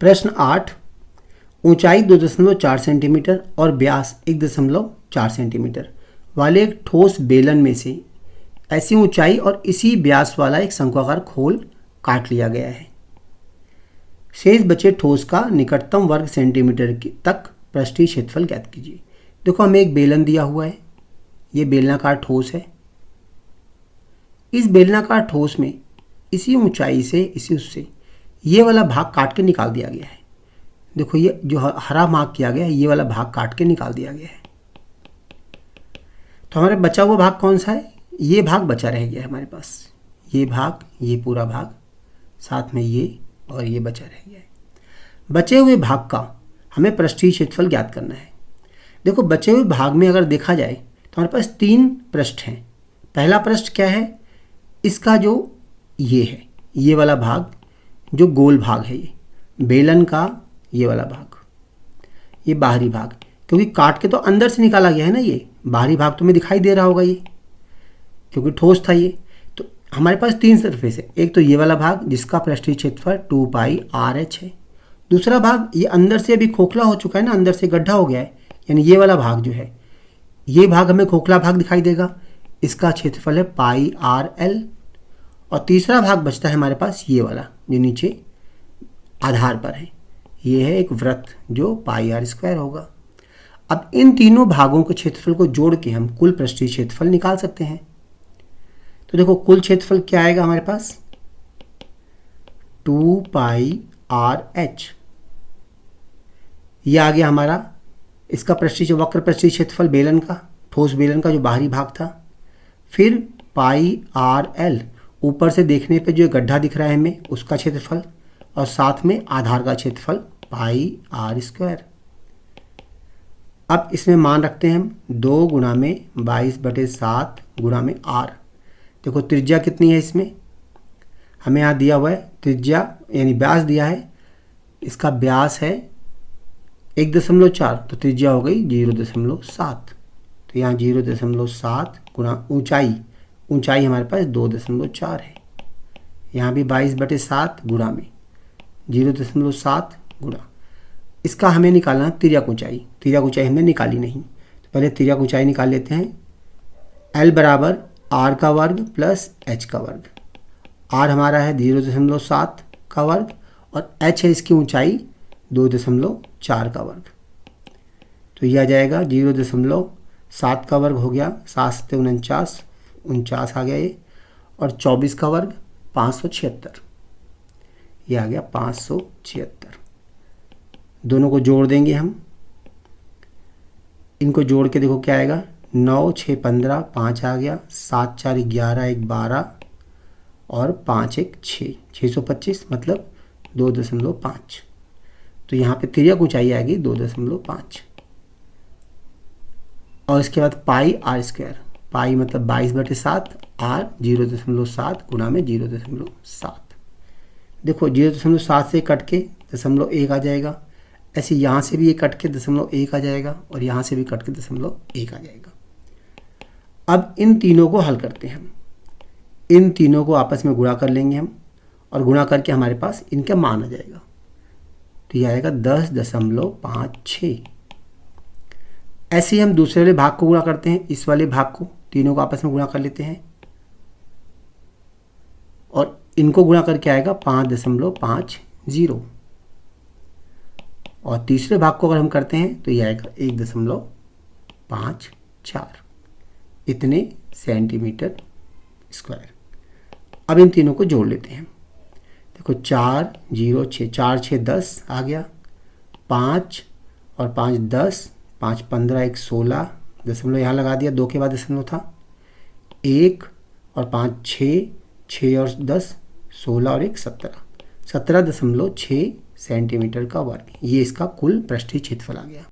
प्रश्न 8, ऊंचाई 2.4 सेंटीमीटर और व्यास 1.4 सेंटीमीटर वाले एक ठोस बेलन में से ऐसी ऊंचाई और इसी व्यास वाला एक शंक्वाकार खोल काट लिया गया है। शेष बचे ठोस का निकटतम वर्ग सेंटीमीटर तक पृष्ठीय क्षेत्रफल ज्ञात कीजिए। देखो हमें एक बेलन दिया हुआ है, ये बेलनाकार ठोस है। इस बेलनाकार ठोस में इसी ऊंचाई से उससे ये वाला भाग काट के निकाल दिया गया है। देखो ये जो हरा मार्क किया गया है, ये वाला भाग काट के निकाल दिया गया है। तो हमारे बचा हुआ भाग कौन सा है? ये भाग बचा रह गया है हमारे पास, ये भाग, ये पूरा भाग, साथ में ये और ये बचा रह गया है। बचे हुए भाग का हमें पृष्ठीय क्षेत्रफल ज्ञात करना है। देखो बचे हुए भाग में अगर देखा जाए तो हमारे पास 3 पृष्ठ हैं। पहला पृष्ठ क्या है? इसका जो ये है, ये वाला भाग जो गोल भाग है, ये बेलन का ये वाला भाग, ये बाहरी भाग, क्योंकि काट के तो अंदर से निकाला गया है ना, ये बाहरी भाग तुम्हें दिखाई दे रहा होगा ये, क्योंकि ठोस था ये। तो हमारे पास 3 सरफेस है। एक तो ये वाला भाग जिसका पृष्ठीय क्षेत्रफल 2πr(h) है। दूसरा भाग ये अंदर से अभी खोखला हो चुका है ना, अंदर से गड्ढा हो गया है, यानी ये वाला भाग जो है, ये भाग हमें खोखला भाग दिखाई देगा, इसका क्षेत्रफल है πrl। और तीसरा भाग बचता है हमारे पास ये वाला जो नीचे आधार पर है, ये है एक वृत्त जो πr² होगा। अब इन तीनों भागों के क्षेत्रफल को जोड़ के हम कुल पृष्ठीय क्षेत्रफल निकाल सकते हैं। तो देखो कुल क्षेत्रफल क्या आएगा हमारे पास? 2πrh। ये आ गया हमारा इसका पृष्ठीय वक्र पृष्ठीय क्षेत्रफल बेलन का, ठोस बेलन का जो बाहरी भाग था। फिर πrl, ऊपर से देखने पे जो गड्ढा दिख रहा है हमें, उसका क्षेत्रफल, और साथ में आधार का क्षेत्रफल πr²। अब इसमें मान रखते हैं हम 2 गुणा में 22/7 गुणा में r। देखो त्रिज्या कितनी है इसमें, हमें यहाँ दिया हुआ है त्रिज्या यानी व्यास दिया है, इसका व्यास है 1.4, तो त्रिज्या हो गई 0.7। तो यहाँ 0.7 गुणा ऊंचाई हमारे पास 2.4 है। यहाँ भी 22/7 गुणा में 0.7 गुणा, इसका हमें निकालना तिर्यक ऊंचाई। तिर्यक ऊंचाई हमने निकाली नहीं, तो पहले तिर्यक ऊंचाई निकाल लेते हैं। L बराबर r का वर्ग प्लस h का वर्ग। r हमारा है 0.7 का वर्ग और h है इसकी ऊंचाई 2.4 का वर्ग। तो यह आ जाएगा 0.7 का वर्ग हो गया 7 × 49, 49 आ गया ये, और 24 का वर्ग 576, ये आ गया 576। दोनों को जोड़ देंगे हम, इनको जोड़ के देखो क्या आएगा, 9 6 15, 5 आ गया, 7 4 11, 1 12 और 5 1 6, 625 मतलब 2.5। तो यहाँ पे तिर्यक ऊंचाई आएगी 2.5। और इसके बाद πr², पाई मतलब 22/7, r 0.7 गुणा में 0.7। देखो 0.7 से कट के 0.1 आ जाएगा, ऐसे यहाँ से भी ये कट के 0.1 आ जाएगा और यहाँ से भी कट के 0.1 आ जाएगा। अब इन तीनों को हल करते हैं हम, इन तीनों को आपस में गुणा कर लेंगे हम, और गुणा करके हमारे पास इनका मान आ जाएगा। तो ये आएगा 10.56। ऐसे ही हम दूसरे वाले भाग को गुणा करते हैं, इस वाले भाग को तीनों को आपस में गुणा कर लेते हैं और इनको गुणा करके आएगा 5.50। और तीसरे भाग को अगर हम करते हैं तो ये आएगा 1.54, इतने सेंटीमीटर स्क्वायर। अब इन तीनों को जोड़ लेते हैं। देखो 4 0 6, 4 6 10 आ गया, 5 और 5 10, 5 15, 1 16, दशमलव यहाँ लगा दिया, 2 के बाद दशमलव था, 1 और 5 6, 6 और 10 16 और 1 17, 17.6 सेंटीमीटर का वर्ग। ये इसका कुल पृष्ठीय क्षेत्रफल आ गया।